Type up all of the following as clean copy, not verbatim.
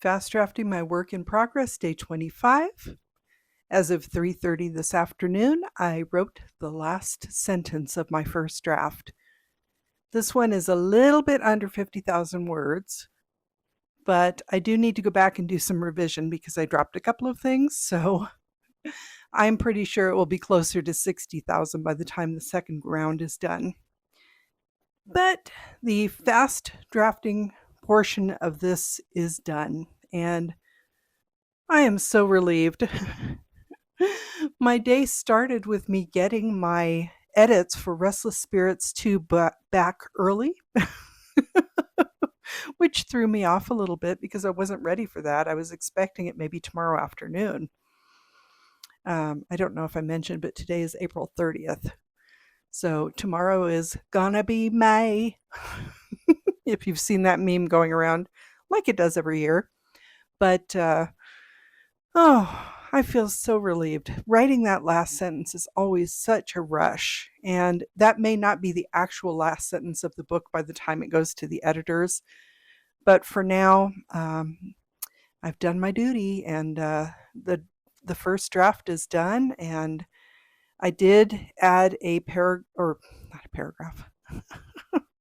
Fast drafting my work in progress, day 25. As of 3:30 this afternoon, I wrote the last sentence of my first draft. This one is a little bit under 50,000 words, but I do need to go back and do some revision because I dropped a couple of things, so I'm pretty sure it will be closer to 60,000 by the time the second round is done. But the fast drafting portion of this is done, and I am so relieved. My day started with me getting my edits for Restless Spirits 2 back early, which threw me off a little bit because I wasn't ready for that. I was expecting it maybe tomorrow afternoon. I don't know if I mentioned, but today is April 30th. So tomorrow is gonna be May, if you've seen that meme going around, like it does every year. But, I feel so relieved. Writing that last sentence is always such a rush, and that may not be the actual last sentence of the book by the time it goes to the editors. But for now, I've done my duty, and the first draft is done, and I did add not a paragraph.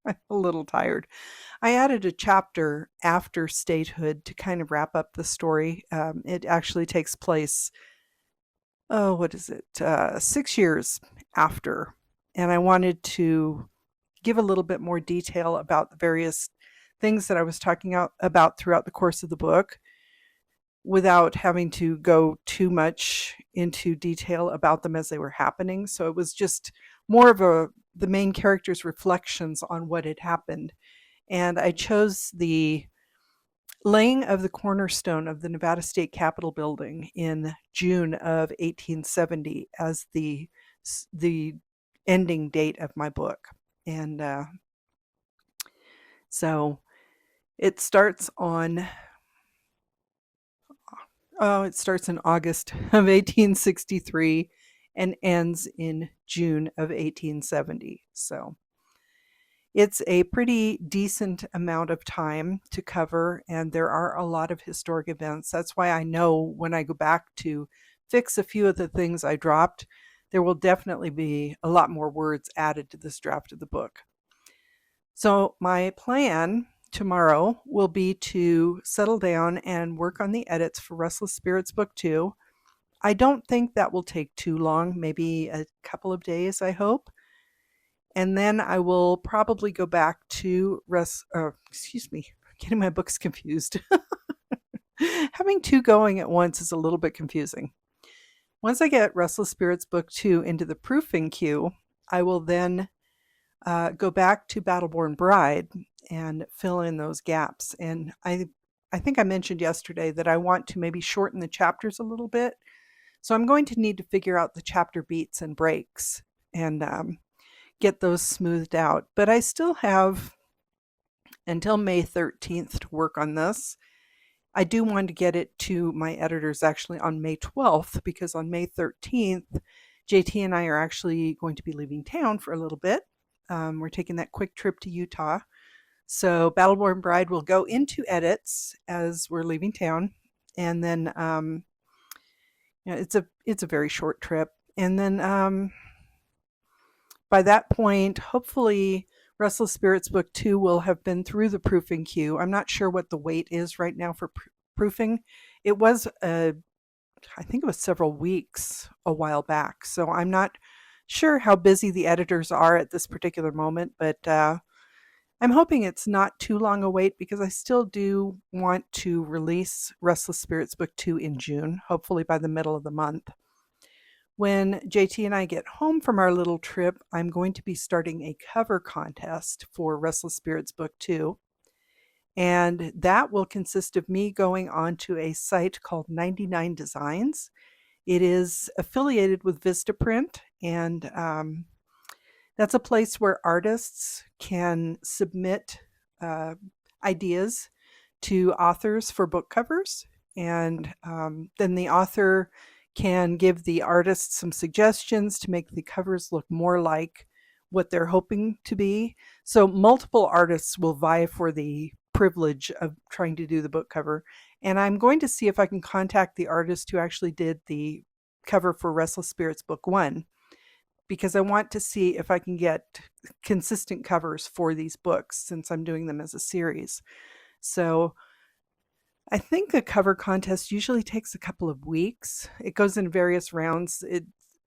I'm a little tired. I added a chapter after statehood to kind of wrap up the story. It actually takes place, 6 years after. And I wanted to give a little bit more detail about the various things that I was talking about throughout the course of the book without having to go too much into detail about them as they were happening. So it was just more of the main character's reflections on what had happened. And I chose the laying of the cornerstone of the Nevada State Capitol building in June of 1870 as the ending date of my book. And so it starts in August of 1863 and ends in June of 1870. So it's a pretty decent amount of time to cover, and there are a lot of historic events. That's why I know when I go back to fix a few of the things I dropped, there will definitely be a lot more words added to this draft of the book. So my plan tomorrow will be to settle down and work on the edits for Restless Spirits Book 2. I don't think that will take too long, maybe a couple of days, I hope. And then I will probably go back to getting my books confused. Having two going at once is a little bit confusing. Once I get Restless Spirits Book 2 into the proofing queue, I will then go back to Battleborn Bride and fill in those gaps. And I think I mentioned yesterday that I want to maybe shorten the chapters a little bit. So I'm going to need to figure out the chapter beats and breaks and get those smoothed out. But I still have until May 13th to work on this. I do want to get it to my editors actually on May 12th because on May 13th, JT and I are actually going to be leaving town for a little bit. We're taking that quick trip to Utah. So Battleborn Bride will go into edits as we're leaving town. And then it's a very short trip. And then by that point, hopefully Restless Spirits Book 2 will have been through the proofing queue. I'm not sure what the wait is right now for proofing. It was, I think it was several weeks a while back. So I'm not sure how busy the editors are at this particular moment, but I'm hoping it's not too long a wait because I still do want to release Restless Spirits Book 2 in June, hopefully by the middle of the month. When JT and I get home from our little trip, I'm going to be starting a cover contest for Restless Spirits Book 2. And that will consist of me going onto a site called 99 Designs. It is affiliated with Vistaprint, and that's a place where artists can submit ideas to authors for book covers. And then the author can give the artist some suggestions to make the covers look more like what they're hoping to be. So multiple artists will vie for the privilege of trying to do the book cover. And I'm going to see if I can contact the artist who actually did the cover for Restless Spirits Book 1, because I want to see if I can get consistent covers for these books since I'm doing them as a series. So I think the cover contest usually takes a couple of weeks. It goes in various rounds.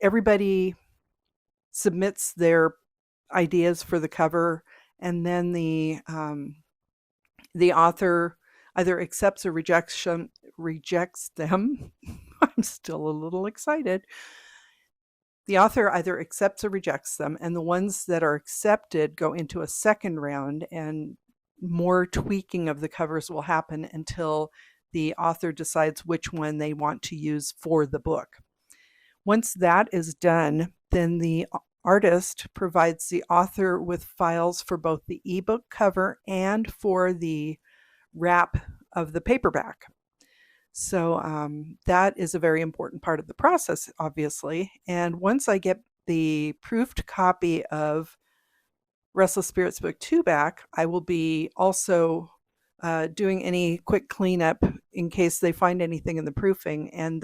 Everybody submits their ideas for the cover, and then the author either accepts or rejects them. I'm still a little excited. The author either accepts or rejects them, and the ones that are accepted go into a second round, and more tweaking of the covers will happen until the author decides which one they want to use for the book. Once that is done, then the artist provides the author with files for both the ebook cover and for the wrap of the paperback. So that is a very important part of the process, obviously. And once I get the proofed copy of Restless Spirits Book 2 back, I will be also doing any quick cleanup in case they find anything in the proofing, and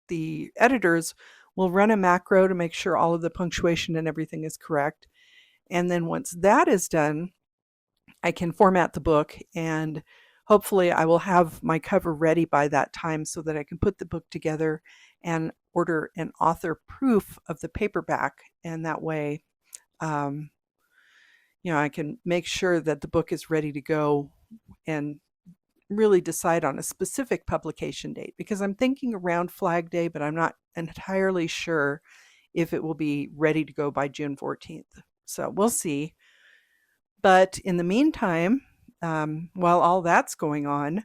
the editors will run a macro to make sure all of the punctuation and everything is correct. And then once that is done, I can format the book, and hopefully I will have my cover ready by that time so that I can put the book together and order an author proof of the paperback. And that way, I can make sure that the book is ready to go and really decide on a specific publication date, because I'm thinking around Flag Day, but I'm not entirely sure if it will be ready to go by June 14th. So we'll see. But in the meantime, while all that's going on,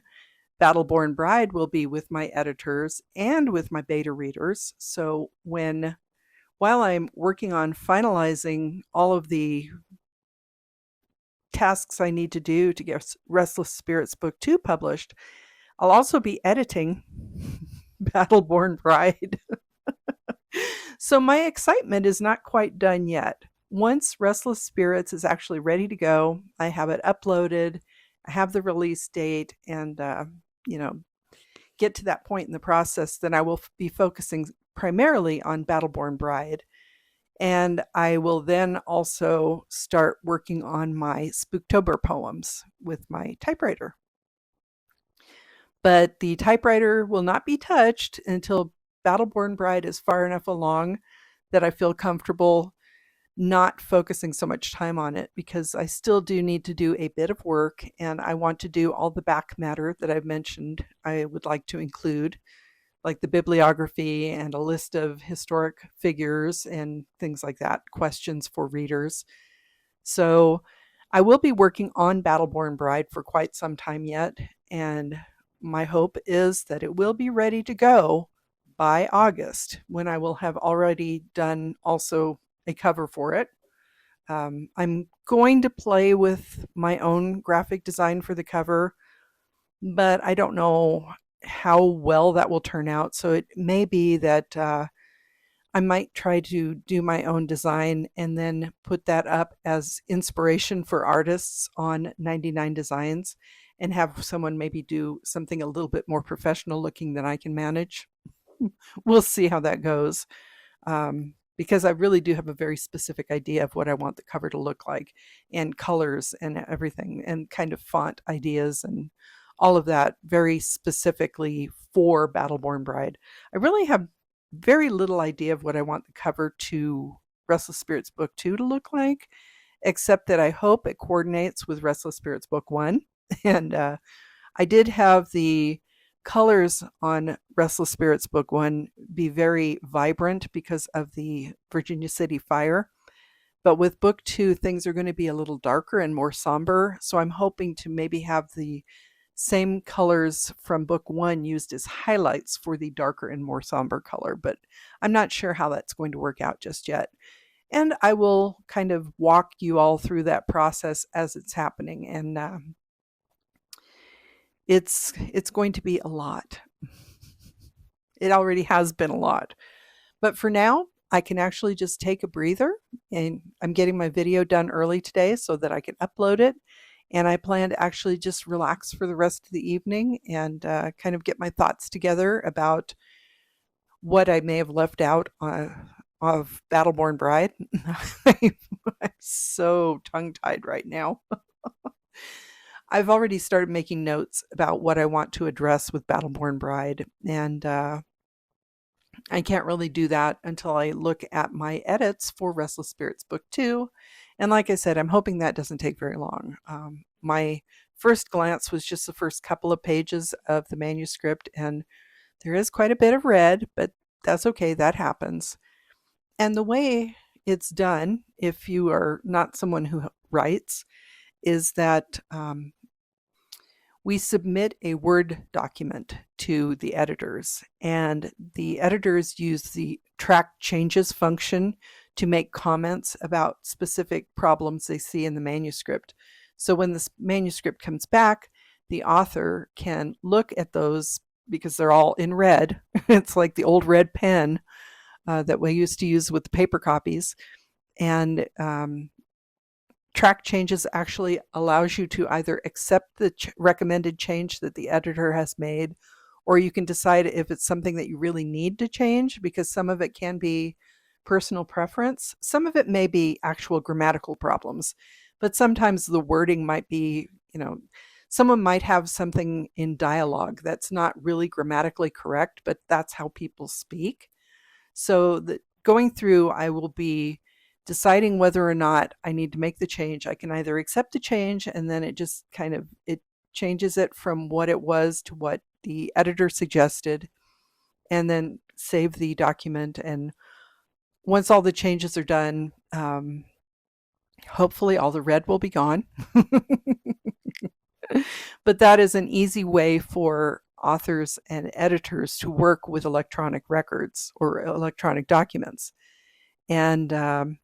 Battleborn Bride will be with my editors and with my beta readers. So while I'm working on finalizing all of the tasks I need to do to get Restless Spirits Book 2 published, I'll also be editing Battleborn Bride. So my excitement is not quite done yet. Once Restless Spirits is actually ready to go, I have it uploaded, I have the release date, and get to that point in the process, then I will be focusing primarily on Battleborn Bride. And I will then also start working on my Spooktober poems with my typewriter. But the typewriter will not be touched until Battleborn Bride is far enough along that I feel comfortable not focusing so much time on it, because I still do need to do a bit of work, and I want to do all the back matter that I've mentioned I would like to include, like the bibliography and a list of historic figures and things like that, questions for readers. So I will be working on Battleborn Bride for quite some time yet, and my hope is that it will be ready to go by August, when I will have already done also a cover for it. I'm going to play with my own graphic design for the cover, but I don't know how well that will turn out. So it may be that I might try to do my own design and then put that up as inspiration for artists on 99 Designs, and have someone maybe do something a little bit more professional looking than I can manage. We'll see how that goes. Because I really do have a very specific idea of what I want the cover to look like, and colors and everything, and kind of font ideas and all of that very specifically for Battleborn Bride. I really have very little idea of what I want the cover to Restless Spirits Book 2 to look like, except that I hope it coordinates with Restless Spirits Book 1. And I did have the colors on Restless Spirits Book 1 be very vibrant because of the Virginia City fire. But with Book 2, things are going to be a little darker and more somber. So I'm hoping to maybe have the same colors from Book 1 used as highlights for the darker and more somber color. But I'm not sure how that's going to work out just yet. And I will kind of walk you all through that process as it's happening. And it's going to be a lot. It already has been a lot. But for now, I can actually just take a breather, and I'm getting my video done early today so that I can upload it. And I plan to actually just relax for the rest of the evening and kind of get my thoughts together about what I may have left out of Battleborn Bride. I'm so tongue-tied right now. I've already started making notes about what I want to address with Battleborn Bride, and I can't really do that until I look at my edits for Restless Spirits Book 2. And like I said, I'm hoping that doesn't take very long. My first glance was just the first couple of pages of the manuscript, and there is quite a bit of red, but that's okay, that happens. And the way it's done, if you are not someone who writes, is that we submit a Word document to the editors, and the editors use the track changes function to make comments about specific problems they see in the manuscript. So when this manuscript comes back, the author can look at those because they're all in red. It's like the old red pen that we used to use with the paper copies. And track changes actually allows you to either accept the recommended change that the editor has made, or you can decide if it's something that you really need to change, because some of it can be personal preference. Some of it may be actual grammatical problems, but sometimes the wording might be, someone might have something in dialogue that's not really grammatically correct, but that's how people speak. So going through, I will be deciding whether or not I need to make the change. I can either accept the change, and then it just it changes it from what it was to what the editor suggested, and then save the document. And once all the changes are done, hopefully all the red will be gone. But that is an easy way for authors and editors to work with electronic records or electronic documents. And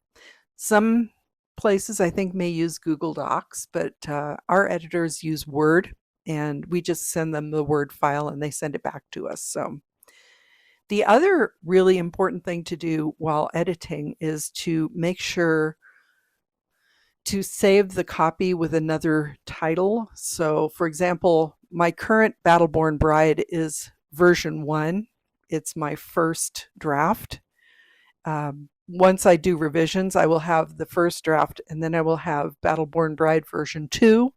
some places I think may use Google Docs, but our editors use Word, and we just send them the Word file and they send it back to us. So the other really important thing to do while editing is to make sure to save the copy with another title. So for example, my current Battleborn Bride is version 1. It's my first draft. Once I do revisions, I will have the first draft, and then I will have Battleborn Bride version 2,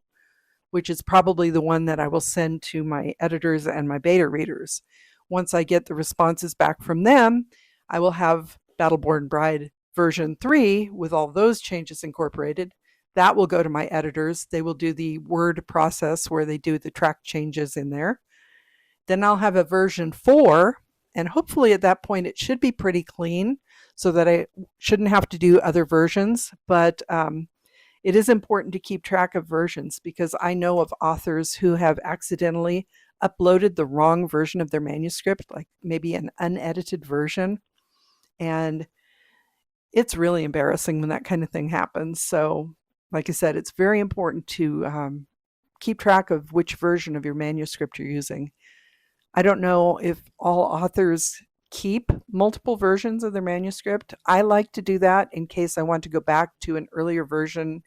which is probably the one that I will send to my editors and my beta readers. Once I get the responses back from them, I will have Battleborn Bride version 3 with all those changes incorporated. That will go to my editors. They will do the Word process where they do the track changes in there. Then I'll have a version 4, and hopefully at that point it should be pretty clean so that I shouldn't have to do other versions. But it is important to keep track of versions, because I know of authors who have accidentally uploaded the wrong version of their manuscript, like maybe an unedited version. And it's really embarrassing when that kind of thing happens. So like I said, it's very important to keep track of which version of your manuscript you're using. I don't know if all authors keep multiple versions of their manuscript. I like to do that in case I want to go back to an earlier version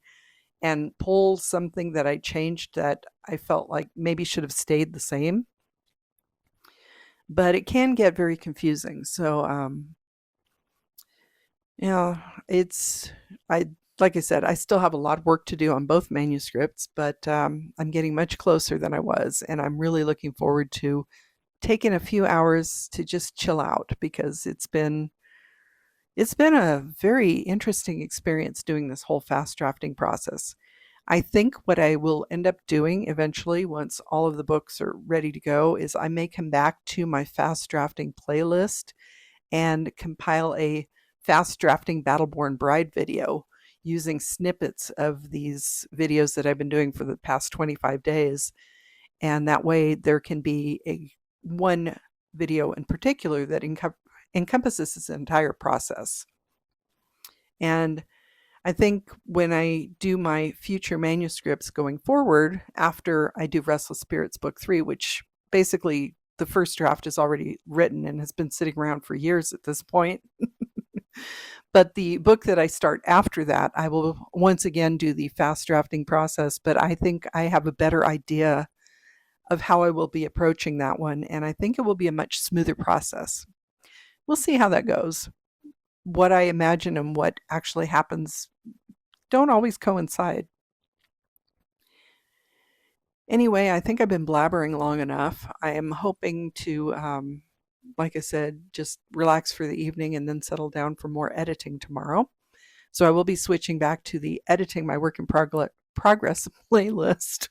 and pull something that I changed that I felt like maybe should have stayed the same. But it can get very confusing. So, like I said, I still have a lot of work to do on both manuscripts, but I'm getting much closer than I was, and I'm really looking forward to taking a few hours to just chill out, because it's been a very interesting experience doing this whole fast drafting process. I think what I will end up doing eventually, once all of the books are ready to go, is I may come back to my fast drafting playlist and compile a fast drafting Battleborn Bride video using snippets of these videos that I've been doing for the past 25 days. And that way there can be one video in particular that encompasses this entire process. And I think when I do my future manuscripts going forward, after I do Restless Spirits Book 3, which basically the first draft is already written and has been sitting around for years at this point. But the book that I start after that, I will once again do the fast drafting process, but I think I have a better idea of how I will be approaching that one, and I think it will be a much smoother process. We'll see how that goes. What I imagine and what actually happens don't always coincide. Anyway, I think I've been blabbering long enough. I am hoping to, like I said, just relax for the evening and then settle down for more editing tomorrow. So I will be switching back to the editing my work in progress playlist.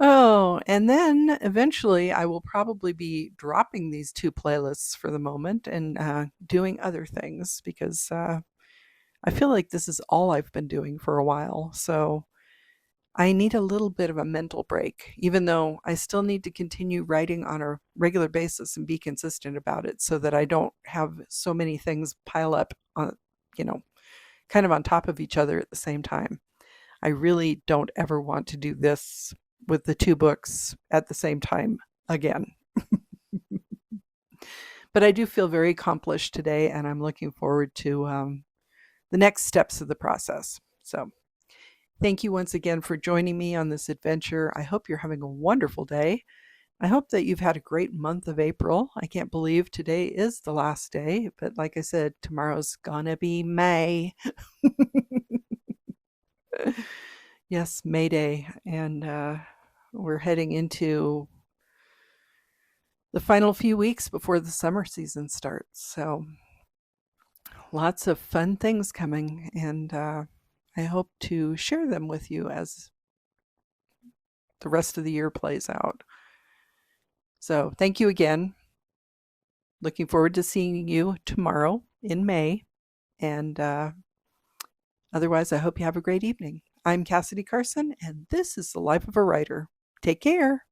Oh, and then eventually I will probably be dropping these two playlists for the moment and doing other things because I feel like this is all I've been doing for a while. So I need a little bit of a mental break, even though I still need to continue writing on a regular basis and be consistent about it so that I don't have so many things pile up on, you know, kind of on top of each other at the same time. I really don't ever want to do this with the two books at the same time again. But I do feel very accomplished today, and I'm looking forward to the next steps of the process. So thank you once again for joining me on this adventure. I hope you're having a wonderful day. I hope that you've had a great month of April. I can't believe today is the last day, but like I said, tomorrow's gonna be May. Yes, May Day. And we're heading into the final few weeks before the summer season starts. So lots of fun things coming, and I hope to share them with you as the rest of the year plays out. So thank you again. Looking forward to seeing you tomorrow in May. And otherwise, I hope you have a great evening. I'm Cassidy Carson, and this is The Life of a Writer. Take care.